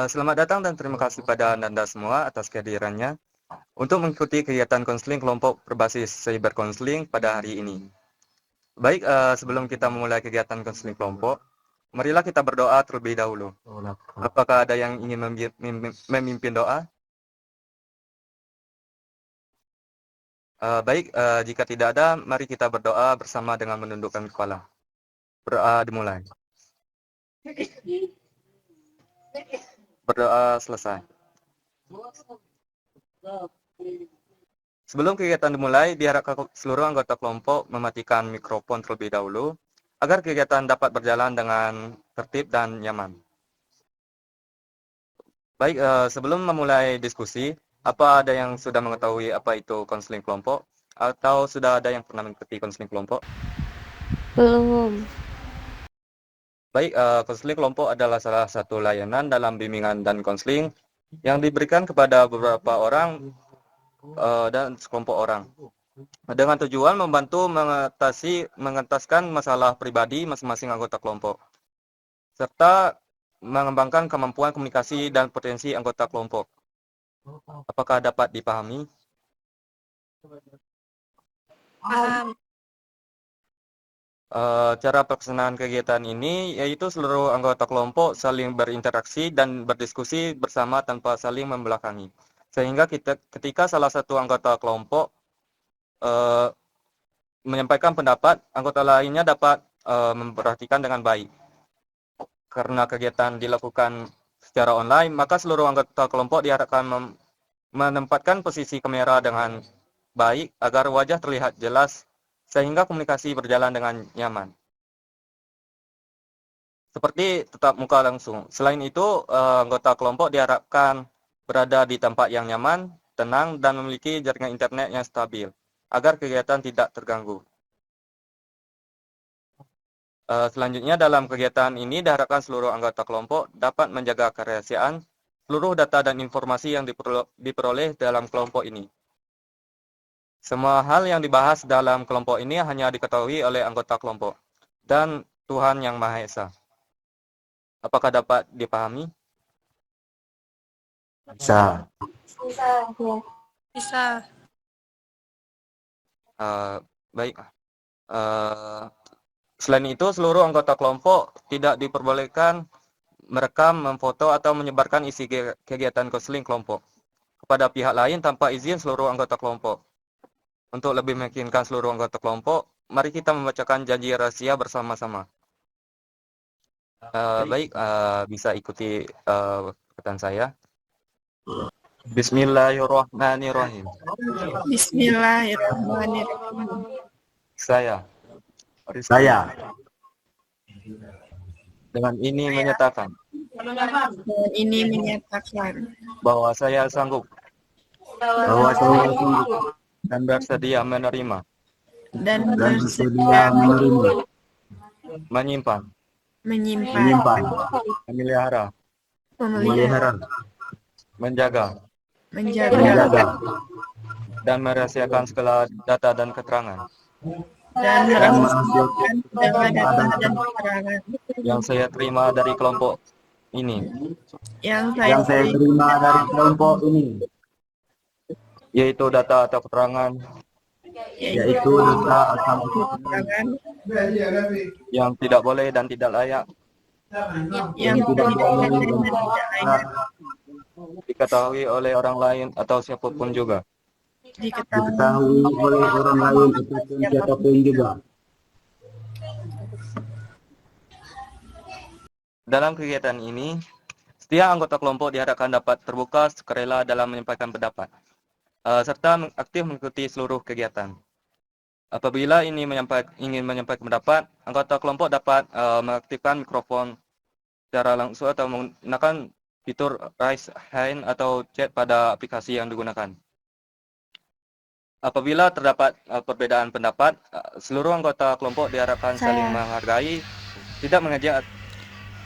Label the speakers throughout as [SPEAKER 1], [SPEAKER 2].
[SPEAKER 1] Selamat datang dan terima kasih pada Anda semua atas kehadirannya untuk mengikuti kegiatan konseling kelompok berbasis cyber konseling pada hari ini. Baik, sebelum kita memulai kegiatan konseling kelompok, marilah kita berdoa terlebih dahulu. Apakah ada yang ingin memimpin doa? Baik, jika tidak ada, mari kita berdoa bersama dengan menundukkan kepala. Berdoa dimulai. Berdoa selesai. Sebelum kegiatan dimulai, diharapkan seluruh anggota kelompok mematikan mikrofon terlebih dahulu agar kegiatan dapat berjalan dengan tertib dan nyaman. Baik, sebelum memulai diskusi, apa ada yang sudah mengetahui apa itu konseling kelompok? Atau sudah ada yang pernah mengikuti konseling kelompok?
[SPEAKER 2] Belum.
[SPEAKER 1] Baik, konseling kelompok adalah salah satu layanan dalam bimbingan dan konseling yang diberikan kepada beberapa orang dan sekelompok orang, dengan tujuan membantu mengentaskan masalah pribadi masing-masing anggota kelompok, serta mengembangkan kemampuan komunikasi dan potensi anggota kelompok. Apakah dapat dipahami?
[SPEAKER 2] Paham.
[SPEAKER 1] Cara pelaksanaan kegiatan ini yaitu seluruh anggota kelompok saling berinteraksi dan berdiskusi bersama tanpa saling membelakangi. Sehingga ketika salah satu anggota kelompok menyampaikan pendapat, anggota lainnya dapat memperhatikan dengan baik. Karena kegiatan dilakukan secara online, maka seluruh anggota kelompok diharapkan menempatkan posisi kamera dengan baik agar wajah terlihat jelas sehingga komunikasi berjalan dengan nyaman. Seperti tatap muka langsung. Selain itu, anggota kelompok diharapkan berada di tempat yang nyaman, tenang, dan memiliki jaringan internet yang stabil agar kegiatan tidak terganggu. Selanjutnya, dalam kegiatan ini diharapkan seluruh anggota kelompok dapat menjaga kerahasiaan seluruh data dan informasi yang diperoleh dalam kelompok ini. Semua hal yang dibahas dalam kelompok ini hanya diketahui oleh anggota kelompok dan Tuhan Yang Maha Esa. Apakah dapat dipahami?
[SPEAKER 3] Bisa.
[SPEAKER 2] Bisa.
[SPEAKER 1] Baik. Selain itu, seluruh anggota kelompok tidak diperbolehkan merekam, memfoto, atau menyebarkan isi kegiatan konseling kelompok kepada pihak lain tanpa izin seluruh anggota kelompok. Untuk lebih meyakinkan seluruh anggota kelompok, mari kita membacakan janji rahasia bersama-sama. Baik, bisa ikuti perkataan saya. Bismillahirrahmanirrahim.
[SPEAKER 2] Bismillahirrahmanirrahim.
[SPEAKER 1] Saya dengan ini menyatakan
[SPEAKER 2] Dan ini menyatakan
[SPEAKER 1] bahwa saya sanggup dan bersedia menerima,
[SPEAKER 2] dan
[SPEAKER 3] bersedia menerima,
[SPEAKER 1] menyimpan,
[SPEAKER 3] menyimpan,
[SPEAKER 1] memelihara,
[SPEAKER 3] memelihara,
[SPEAKER 1] menjaga,
[SPEAKER 2] menjaga,
[SPEAKER 1] dan merahasiakan segala data dan keterangan
[SPEAKER 2] dan merahasiakan segala data dan keterangan
[SPEAKER 1] yang saya terima dari kelompok ini,
[SPEAKER 2] yang
[SPEAKER 3] yang saya terima dari kelompok ini,
[SPEAKER 1] yaitu data atau keterangan
[SPEAKER 3] yaitu data atau
[SPEAKER 2] keterangan
[SPEAKER 1] yang tidak boleh dan tidak layak
[SPEAKER 2] yang tidak boleh dan tidak layak
[SPEAKER 1] diketahui oleh orang lain atau siapapun juga.
[SPEAKER 3] diketahui oleh orang lain ataupun siapapun juga.
[SPEAKER 1] Dalam kegiatan ini, setiap anggota kelompok diharapkan dapat terbuka sukarela dalam menyampaikan pendapat, serta aktif mengikuti seluruh kegiatan. Apabila ingin menyampaikan pendapat, anggota kelompok dapat mengaktifkan mikrofon secara langsung atau menggunakan fitur raise hand atau chat pada aplikasi yang digunakan. Apabila terdapat perbedaan pendapat, seluruh anggota kelompok diharapkan saling menghargai, tidak mengejek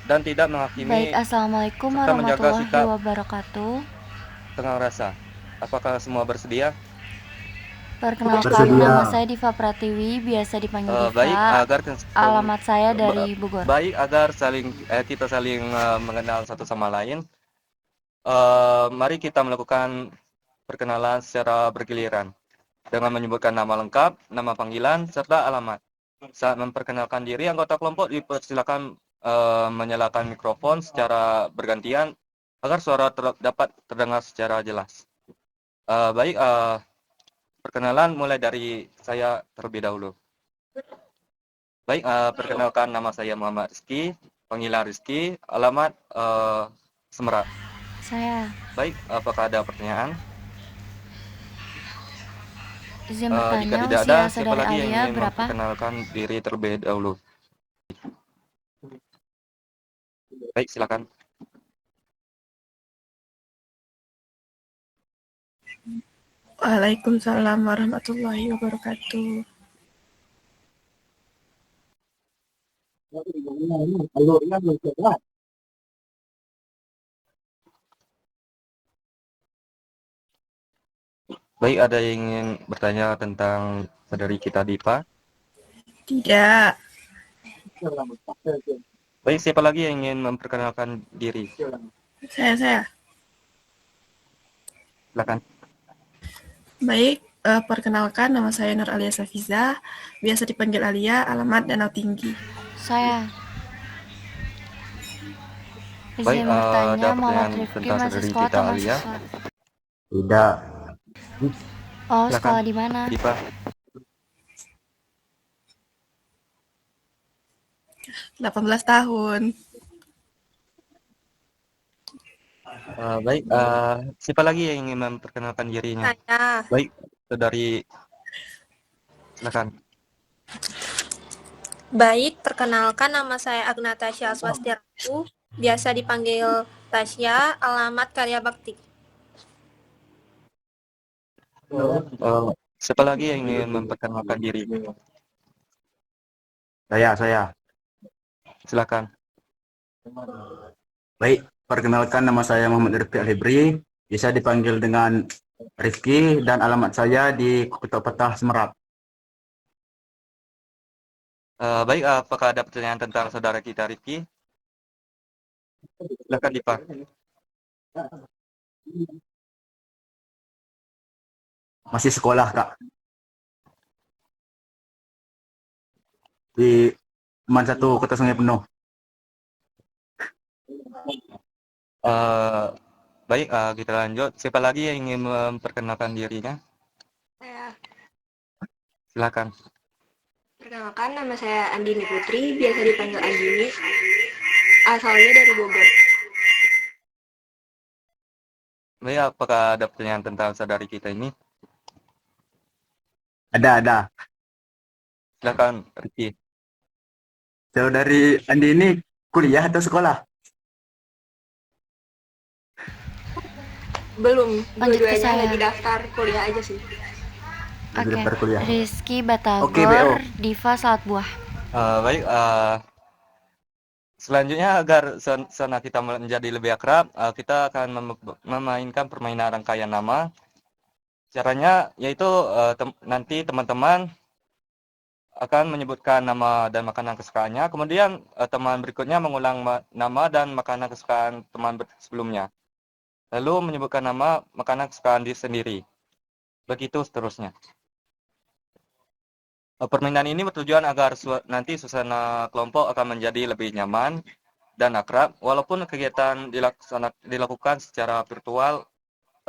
[SPEAKER 1] dan tidak menghakimi.
[SPEAKER 4] Baik, Assalamualaikum
[SPEAKER 1] serta menjaga
[SPEAKER 4] warahmatullahi
[SPEAKER 1] sikap
[SPEAKER 4] wabarakatuh.
[SPEAKER 1] tengah rasa. Apakah semua bersedia?
[SPEAKER 4] Perkenalkan,
[SPEAKER 3] Bersedia.
[SPEAKER 4] nama saya Diva Pratiwi, biasa dipanggil Diva.
[SPEAKER 1] Baik, agar
[SPEAKER 4] Alamat saya dari Bogor.
[SPEAKER 1] Baik, agar kita saling mengenal satu sama lain. Mari kita melakukan perkenalan secara bergiliran dengan menyebutkan nama lengkap, nama panggilan, serta alamat. Saat memperkenalkan diri, anggota kelompok dipersilakan menyalakan mikrofon secara bergantian agar suara dapat terdengar secara jelas. Baik, perkenalan mulai dari saya terlebih dahulu. Baik, perkenalkan nama saya Muhammad Rizky, panggilan Rizky, alamat Semerak.
[SPEAKER 4] Saya.
[SPEAKER 1] Baik, apakah ada pertanyaan?
[SPEAKER 4] Izin
[SPEAKER 1] Jika
[SPEAKER 4] bertanya,
[SPEAKER 1] tidak
[SPEAKER 4] usia
[SPEAKER 1] ada, siapa
[SPEAKER 4] saudari
[SPEAKER 1] lagi yang
[SPEAKER 4] Alia
[SPEAKER 1] ingin
[SPEAKER 4] berapa?
[SPEAKER 1] memperkenalkan diri terlebih dahulu? Baik, silakan.
[SPEAKER 2] Waalaikumsalam warahmatullahi wabarakatuh.
[SPEAKER 1] Baik, ada yang ingin bertanya tentang saudari kita Dipa?
[SPEAKER 2] Tidak.
[SPEAKER 1] Baik, siapa lagi yang ingin memperkenalkan diri?
[SPEAKER 2] Saya.
[SPEAKER 1] Silakan.
[SPEAKER 2] Baik, perkenalkan nama saya Nur Alia Safiza, biasa dipanggil Alia, alamat Danau Tinggi.
[SPEAKER 4] Saya.
[SPEAKER 1] Baik,
[SPEAKER 4] Izin
[SPEAKER 1] ada
[SPEAKER 4] bertanya, Muhammad
[SPEAKER 1] pertanyaan
[SPEAKER 4] Rifki
[SPEAKER 1] tentang
[SPEAKER 4] masih
[SPEAKER 1] saudari
[SPEAKER 4] sekolah
[SPEAKER 1] kita
[SPEAKER 4] atau
[SPEAKER 1] Alia?
[SPEAKER 4] mahasiswa?
[SPEAKER 3] Tidak.
[SPEAKER 4] Oh,
[SPEAKER 1] Silakan.
[SPEAKER 4] sekolah di mana?
[SPEAKER 1] Dipa.
[SPEAKER 2] 18 tahun.
[SPEAKER 1] Baik, siapa lagi yang ingin memperkenalkan dirinya?
[SPEAKER 5] Saya.
[SPEAKER 1] Baik, saudari, silakan.
[SPEAKER 5] Baik, perkenalkan nama saya Agnatasya Swastiastu, biasa dipanggil Tasya, alamat Karya Bakti.
[SPEAKER 1] Siapa lagi yang ingin memperkenalkan diri?
[SPEAKER 3] Saya.
[SPEAKER 1] Silakan.
[SPEAKER 3] Baik, perkenalkan nama saya Muhammad Rifki Al-Hibri, bisa dipanggil dengan Rifki, dan alamat saya di Kota Petah Semerak.
[SPEAKER 1] Baik, apakah ada pertanyaan tentang saudara kita Rifki? Silakan Dipa.
[SPEAKER 3] Masih sekolah, Kak. Di teman satu Kota Sungai Penuh.
[SPEAKER 1] Baik, kita lanjut. Siapa lagi yang ingin memperkenalkan dirinya?
[SPEAKER 5] Saya.
[SPEAKER 1] Silakan.
[SPEAKER 5] Perkenalkan, nama saya Andini Putri, biasa dipanggil Andini, asalnya dari Bogor.
[SPEAKER 1] Baik, apakah ada pertanyaan tentang saudari kita ini?
[SPEAKER 3] Ada.
[SPEAKER 1] Silakan, Rifki.
[SPEAKER 3] Saudari Andi ini kuliah atau sekolah?
[SPEAKER 5] Belum,
[SPEAKER 4] Lanjut ke
[SPEAKER 5] dua-duanya
[SPEAKER 4] saya.
[SPEAKER 5] lagi daftar kuliah aja sih.
[SPEAKER 3] Lagi
[SPEAKER 4] Oke.
[SPEAKER 3] daftar kuliah.
[SPEAKER 4] Rizky Batagor,
[SPEAKER 3] Oke, BO.
[SPEAKER 4] Diva Salat Buah.
[SPEAKER 1] Baik, selanjutnya agar suasana kita menjadi lebih akrab, kita akan memainkan permainan rangkaian nama. Caranya yaitu nanti teman-teman akan menyebutkan nama dan makanan kesukaannya, kemudian teman berikutnya mengulang nama dan makanan kesukaan teman sebelumnya, lalu menyebutkan nama makanan kesukaan diri sendiri. Begitu seterusnya. Permainan ini bertujuan agar nanti suasana kelompok akan menjadi lebih nyaman dan akrab, walaupun kegiatan dilakukan secara virtual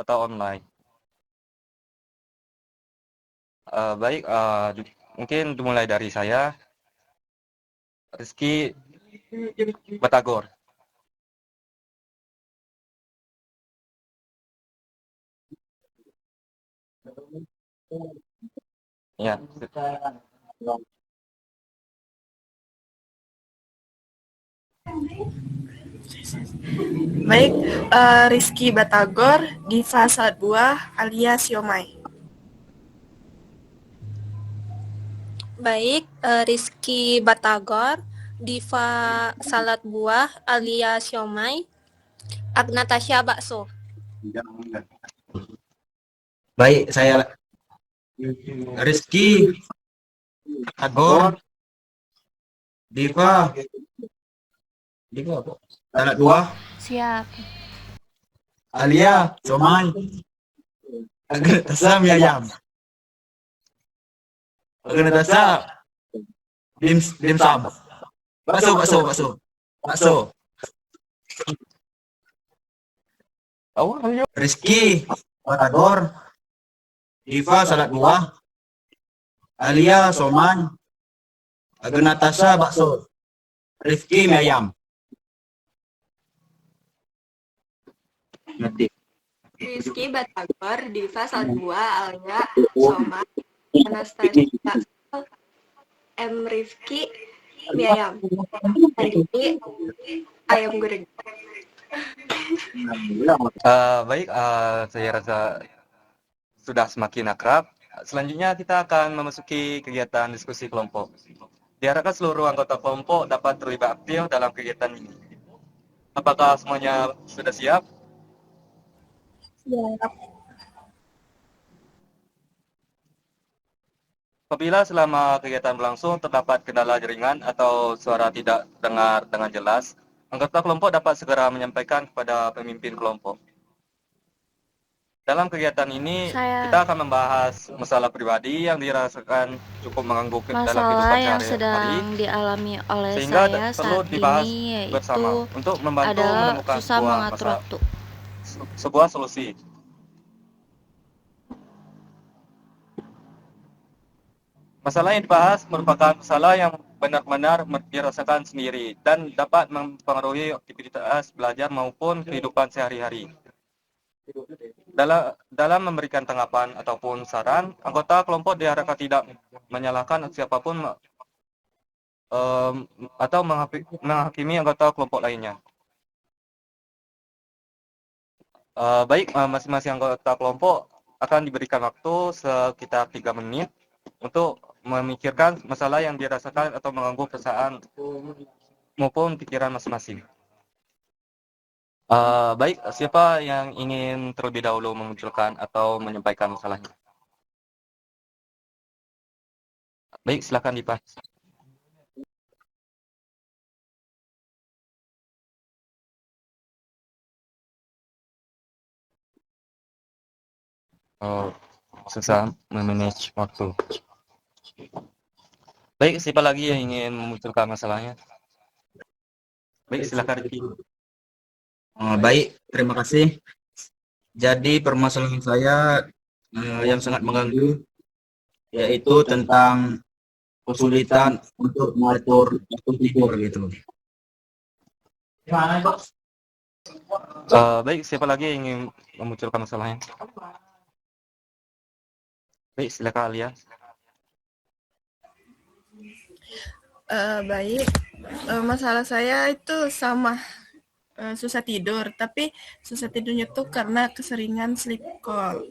[SPEAKER 1] atau online. Baik, mungkin dimulai dari saya, Rizky Batagor. Ya.
[SPEAKER 2] Baik, Rizky Batagor, Diva Salat Buah, alias Siomay.
[SPEAKER 5] Baik, Rizky Batagor, Diva Salat Buah, alias Siomay, Agnatasya Bakso.
[SPEAKER 3] Baik, saya Rizky Agor, Diva Salat Buah,
[SPEAKER 4] Siap.
[SPEAKER 3] Alia, somai, agnatasa, mie ayam. Agnatasa, dimsum. Bakso. Rizky, batagor. Diva, salad buah. Alia, somai. Agnatasa, bakso. Rifki, mie ayam. Ngerti.
[SPEAKER 6] Rizky Batagor, Diva Salbua, Alia, Soma, Anastasia, M. Rifki, mie ayam. Andini, ayam goreng.
[SPEAKER 1] Baik, saya rasa sudah semakin akrab. Selanjutnya kita akan memasuki kegiatan diskusi kelompok. Diharapkan seluruh anggota kelompok dapat terlibat aktif dalam kegiatan ini. Apakah semuanya sudah siap?
[SPEAKER 2] Siap.
[SPEAKER 1] Apabila selama kegiatan berlangsung terdapat kendala jaringan atau suara tidak terdengar dengan jelas, anggota kelompok dapat segera menyampaikan kepada pemimpin kelompok. Dalam kegiatan ini,
[SPEAKER 4] Saya.
[SPEAKER 1] kita akan membahas masalah pribadi yang dirasakan cukup mengganggu dalam
[SPEAKER 4] Masalah
[SPEAKER 1] kehidupan
[SPEAKER 4] yang
[SPEAKER 1] sehari-hari,
[SPEAKER 4] sedang dialami oleh
[SPEAKER 1] sehingga
[SPEAKER 4] saya
[SPEAKER 1] perlu
[SPEAKER 4] saat
[SPEAKER 1] dibahas
[SPEAKER 4] ini
[SPEAKER 1] bersama
[SPEAKER 4] yaitu
[SPEAKER 1] untuk membantu
[SPEAKER 4] adalah
[SPEAKER 1] menemukan
[SPEAKER 4] susah mengatur waktu.
[SPEAKER 1] sebuah solusi. Masalah yang dibahas merupakan masalah yang benar-benar dirasakan sendiri dan dapat mempengaruhi aktivitas belajar maupun kehidupan sehari-hari. Dalam memberikan tanggapan ataupun saran, anggota kelompok diharapkan tidak menyalahkan siapapun atau menghakimi anggota kelompok lainnya. Baik, masing-masing anggota kelompok akan diberikan waktu sekitar 3 menit untuk memikirkan masalah yang dirasakan atau mengganggu perasaan maupun pikiran masing-masing. Baik, siapa yang ingin terlebih dahulu memunculkan atau menyampaikan masalahnya? Baik, silakan Dipa. Susah memanage waktu. Baik, siapa lagi yang ingin memunculkan masalahnya? Baik, silakan Riki.
[SPEAKER 3] Baik, terima kasih. Jadi permasalahan saya yang sangat mengganggu yaitu tentang kesulitan untuk mengatur waktu tidur gitu.
[SPEAKER 1] Baik, siapa lagi yang ingin memunculkan masalahnya? Baik, silakan Alia.
[SPEAKER 2] Baik, masalah saya itu sama, susah tidur, tapi susah tidurnya tuh karena keseringan sleep call.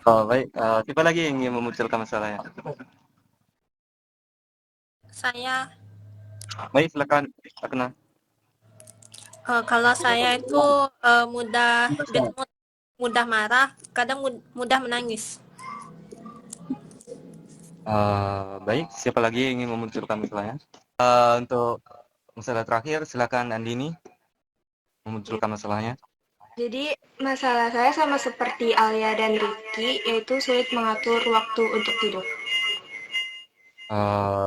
[SPEAKER 1] Baik, siapa lagi yang ingin memunculkan masalahnya?
[SPEAKER 5] Saya,
[SPEAKER 1] Baik, silakan Akna.
[SPEAKER 5] kalau saya itu mudah marah, kadang mudah menangis.
[SPEAKER 1] Baik, siapa lagi yang ingin memunculkan masalahnya? Untuk masalah terakhir, silakan Andini memunculkan masalahnya.
[SPEAKER 6] Jadi masalah saya sama seperti Alia dan Rifki, yaitu sulit mengatur waktu untuk tidur.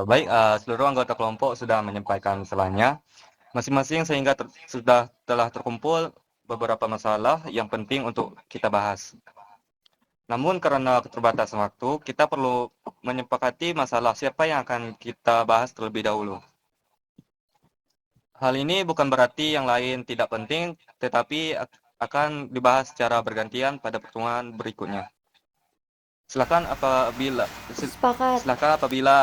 [SPEAKER 1] Baik, seluruh anggota kelompok sudah menyampaikan masalahnya masing-masing sehingga telah terkumpul beberapa masalah yang penting untuk kita bahas. Namun karena keterbatasan waktu, kita perlu menyepakati masalah siapa yang akan kita bahas terlebih dahulu. Hal ini bukan berarti yang lain tidak penting, tetapi akan dibahas secara bergantian pada pertemuan berikutnya. Silakan apabila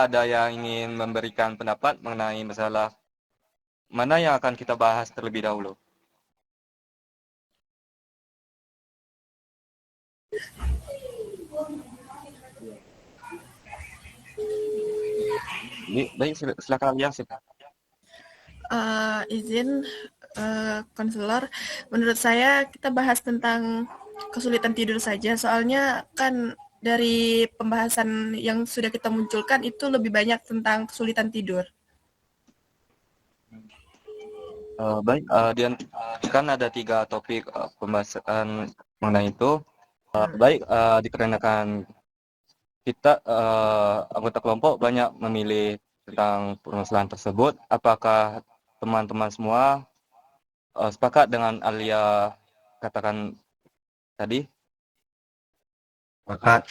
[SPEAKER 1] ada yang ingin memberikan pendapat mengenai masalah mana yang akan kita bahas terlebih dahulu. Baik, silakan Alia.
[SPEAKER 2] Izin, konselor, menurut saya kita bahas tentang kesulitan tidur saja, soalnya kan dari pembahasan yang sudah kita munculkan itu lebih banyak tentang kesulitan tidur.
[SPEAKER 1] Baik, kan ada 3 topik pembahasan mengenai itu. Baik, dikarenakan kita anggota kelompok banyak memilih tentang permasalahan tersebut, apakah teman-teman semua sepakat dengan Alia katakan tadi?
[SPEAKER 3] Sepakat.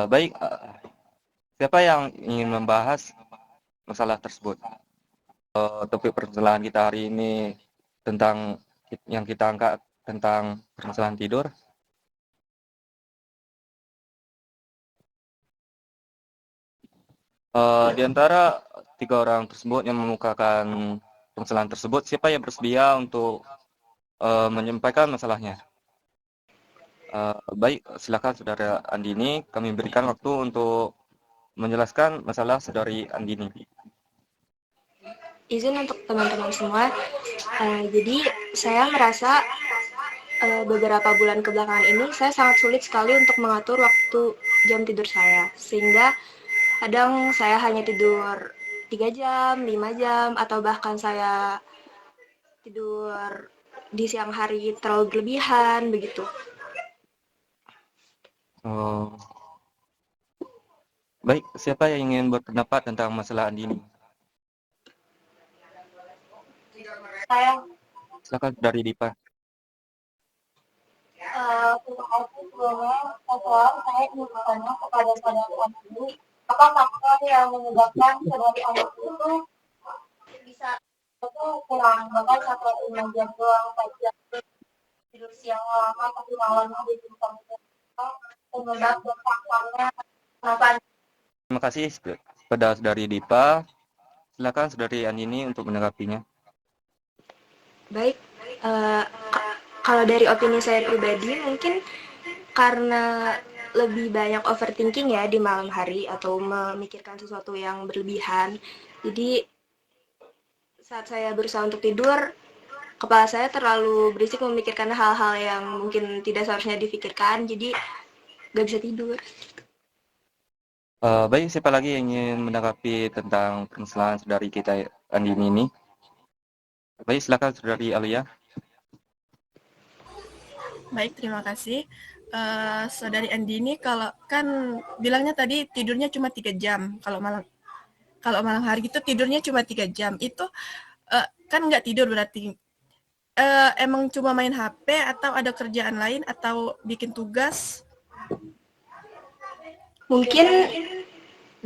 [SPEAKER 1] Baik, siapa yang ingin membahas masalah tersebut? Topik permasalahan kita hari ini tentang yang kita angkat tentang permasalahan tidur. Di antara 3 orang tersebut yang mengemukakan permasalahan tersebut, siapa yang bersedia untuk menyampaikan masalahnya? Baik, silakan Saudara Andini, kami berikan waktu untuk menjelaskan masalah Saudari Andini.
[SPEAKER 6] Izin untuk teman-teman semua. Jadi saya merasa beberapa bulan kebelakangan ini saya sangat sulit sekali untuk mengatur waktu jam tidur saya. Sehingga kadang saya hanya tidur 3 jam, 5 jam, atau bahkan saya tidur di siang hari terlalu berlebihan, begitu.
[SPEAKER 1] Baik, siapa yang ingin berpendapat tentang masalah Andini?
[SPEAKER 6] Saya
[SPEAKER 1] Silakan dari Dipa.
[SPEAKER 6] terima kasih sebelumnya. Saya ingin bertanya kepada saudari Andi, apa faktor yang menyebabkan saudari Andi itu bisa itu kurang bahkan sampai 5 jam doang, 4 jam tidur siang lama tapi malamnya di jam penyebab dan faktornya kenapa?
[SPEAKER 1] Terima kasih kepada Saudari Dipa. Silakan Saudari Andini untuk menanggapinya.
[SPEAKER 6] Baik, kalau dari opini saya pribadi mungkin karena lebih banyak overthinking ya di malam hari atau memikirkan sesuatu yang berlebihan. Jadi saat saya berusaha untuk tidur, kepala saya terlalu berisik memikirkan hal-hal yang mungkin tidak seharusnya dipikirkan, jadi gak bisa tidur.
[SPEAKER 1] Baik, siapa lagi yang ingin menanggapi tentang permasalahan Saudari kita Andini ini? Baik, silakan Saudari Alia.
[SPEAKER 2] Baik, terima kasih. Saudari Andini, kalau kan bilangnya tadi tidurnya cuma 3 jam. Kalau malam hari itu tidurnya cuma 3 jam. Itu kan nggak tidur berarti. Emang cuma main HP atau ada kerjaan lain atau bikin tugas?
[SPEAKER 6] Mungkin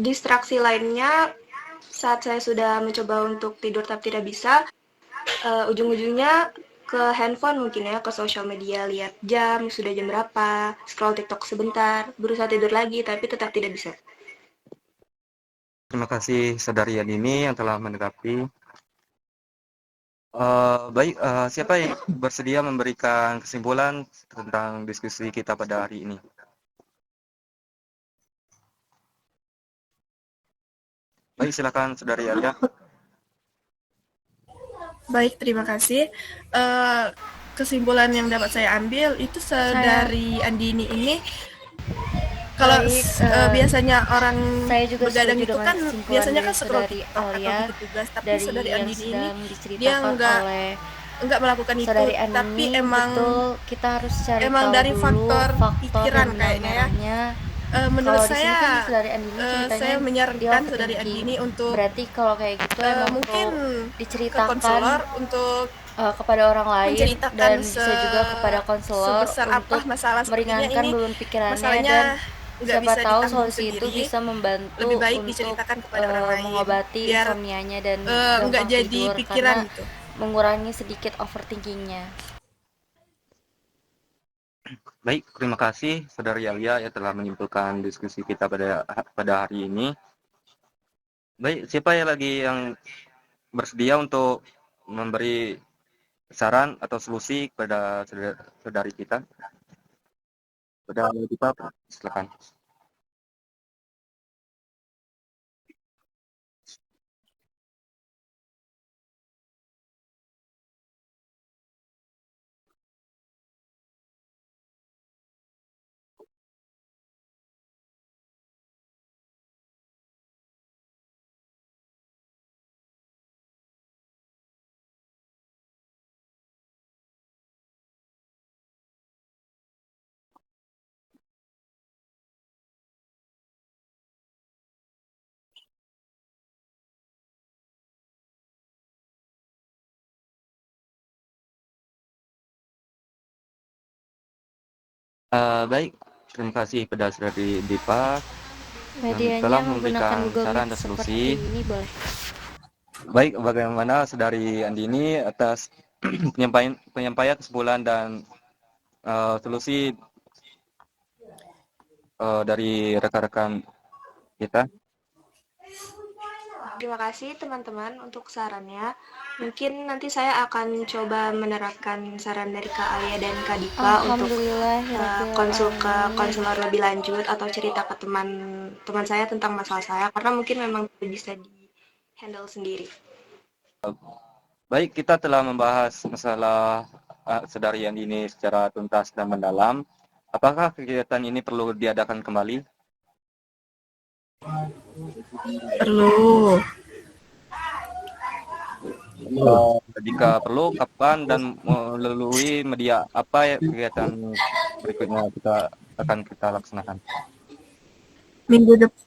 [SPEAKER 6] distraksi lainnya saat saya sudah mencoba untuk tidur tapi tidak bisa, ujung-ujungnya ke handphone mungkin ya, ke sosial media, lihat jam, sudah jam berapa, scroll TikTok sebentar, berusaha tidur lagi tapi tetap tidak bisa.
[SPEAKER 1] Terima kasih Saudari Andini yang telah menanggapi. Baik, siapa yang bersedia memberikan kesimpulan tentang diskusi kita pada hari ini? Baik, silakan Saudari Alia.
[SPEAKER 2] Baik, terima kasih. Kesimpulan yang dapat saya ambil itu Saudari Andini ini kalau biasanya orang
[SPEAKER 4] Saya juga
[SPEAKER 2] begadang
[SPEAKER 4] setuju
[SPEAKER 2] itu
[SPEAKER 4] dengan
[SPEAKER 2] kan
[SPEAKER 4] kesimpulan
[SPEAKER 2] biasanya
[SPEAKER 4] dari
[SPEAKER 2] kan scroll
[SPEAKER 4] Saudari
[SPEAKER 2] TikTok atau
[SPEAKER 4] Alia,
[SPEAKER 2] bikin tugas, tapi
[SPEAKER 4] dari
[SPEAKER 2] Saudari
[SPEAKER 4] yang
[SPEAKER 2] Andini ini
[SPEAKER 4] sedang
[SPEAKER 2] dia
[SPEAKER 4] diceritakan oleh
[SPEAKER 2] enggak melakukan itu,
[SPEAKER 4] Saudari
[SPEAKER 2] tapi
[SPEAKER 4] Andini.
[SPEAKER 2] emang
[SPEAKER 4] Betul, kita harus cari
[SPEAKER 2] emang
[SPEAKER 4] tahu
[SPEAKER 2] dari
[SPEAKER 4] dulu
[SPEAKER 2] faktor pikiran
[SPEAKER 4] dan benang
[SPEAKER 2] kayaknya ya.
[SPEAKER 4] merahnya.
[SPEAKER 2] Menurut
[SPEAKER 4] Kalau di sini
[SPEAKER 2] saya
[SPEAKER 4] kan Saudari Andini ceritanya
[SPEAKER 2] saya
[SPEAKER 4] dia
[SPEAKER 2] menyarankan Saudari
[SPEAKER 4] overthinking.
[SPEAKER 2] Andini untuk
[SPEAKER 4] Berarti kalau kayak gitu emang
[SPEAKER 2] mungkin
[SPEAKER 4] perlu
[SPEAKER 2] ke
[SPEAKER 4] diceritakan
[SPEAKER 2] konselor untuk
[SPEAKER 4] kepada orang lain
[SPEAKER 2] menceritakan
[SPEAKER 4] dan bisa juga kepada konselor
[SPEAKER 2] sebesar apa
[SPEAKER 4] untuk
[SPEAKER 2] masalah sepertinya
[SPEAKER 4] meringankan
[SPEAKER 2] ini.
[SPEAKER 4] beban pikirannya,
[SPEAKER 2] Masalahnya
[SPEAKER 4] dan
[SPEAKER 2] nggak
[SPEAKER 4] siapa
[SPEAKER 2] bisa
[SPEAKER 4] tahu
[SPEAKER 2] ditanggung
[SPEAKER 4] solusi itu
[SPEAKER 2] sendiri,
[SPEAKER 4] bisa membantu
[SPEAKER 2] lebih baik
[SPEAKER 4] untuk
[SPEAKER 2] diceritakan kepada orang lain
[SPEAKER 4] mengobati
[SPEAKER 2] biar
[SPEAKER 4] insomnianya dan
[SPEAKER 2] nggak
[SPEAKER 4] gampang
[SPEAKER 2] jadi
[SPEAKER 4] tidur
[SPEAKER 2] pikiran
[SPEAKER 4] karena
[SPEAKER 2] gitu.
[SPEAKER 4] mengurangi sedikit overthinkingnya.
[SPEAKER 1] Baik, terima kasih Saudari Alia yang telah menyimpulkan diskusi kita pada hari ini. Baik, siapa yang lagi yang bersedia untuk memberi saran atau solusi kepada saudari kita? Saudari Dipa, silakan. Baik, terima kasih pada Saudari Dipa yang
[SPEAKER 4] Medianya
[SPEAKER 1] telah
[SPEAKER 4] menggunakan
[SPEAKER 1] memberikan
[SPEAKER 4] Google
[SPEAKER 1] saran
[SPEAKER 4] Meet
[SPEAKER 1] dan
[SPEAKER 4] seperti
[SPEAKER 1] solusi.
[SPEAKER 4] ini boleh.
[SPEAKER 1] Baik, bagaimana Saudari Andini atas penyampaian kesimpulan dan solusi dari rekan-rekan kita?
[SPEAKER 6] Terima kasih teman-teman untuk sarannya. Mungkin nanti saya akan coba menerapkan saran dari Kak Alia dan Kak Dika untuk konsul ke konselor lebih lanjut atau cerita ke teman saya tentang masalah saya karena mungkin memang tidak bisa di handle sendiri.
[SPEAKER 1] Baik, kita telah membahas masalah Saudari Andini secara tuntas dan mendalam. Apakah kegiatan ini perlu diadakan kembali?
[SPEAKER 2] Perlu.
[SPEAKER 1] Jika perlu, kapan dan melalui media apa ya kegiatan berikutnya akan kita laksanakan?
[SPEAKER 2] Minggu depan.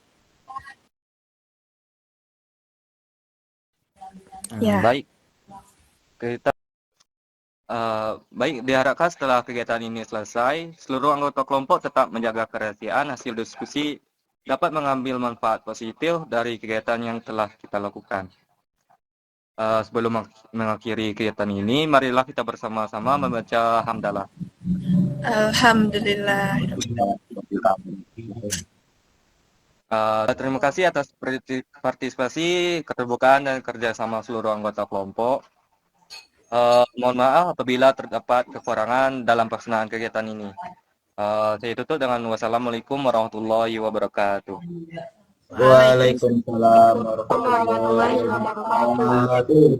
[SPEAKER 2] Ya.
[SPEAKER 1] Baik, baik, diharapkan setelah kegiatan ini selesai, seluruh anggota kelompok tetap menjaga kerahasiaan hasil diskusi dapat mengambil manfaat positif dari kegiatan yang telah kita lakukan. Sebelum mengakhiri kegiatan ini, marilah kita bersama-sama membaca hamdalah.
[SPEAKER 2] Alhamdulillah.
[SPEAKER 1] Terima kasih atas partisipasi, keterbukaan, dan kerjasama seluruh anggota kelompok. Mohon maaf apabila terdapat kekurangan dalam pelaksanaan kegiatan ini. Saya tutup dengan wassalamualaikum warahmatullahi wabarakatuh.
[SPEAKER 3] Waalaikumsalam
[SPEAKER 6] Warahmatullahi wabarakatuh.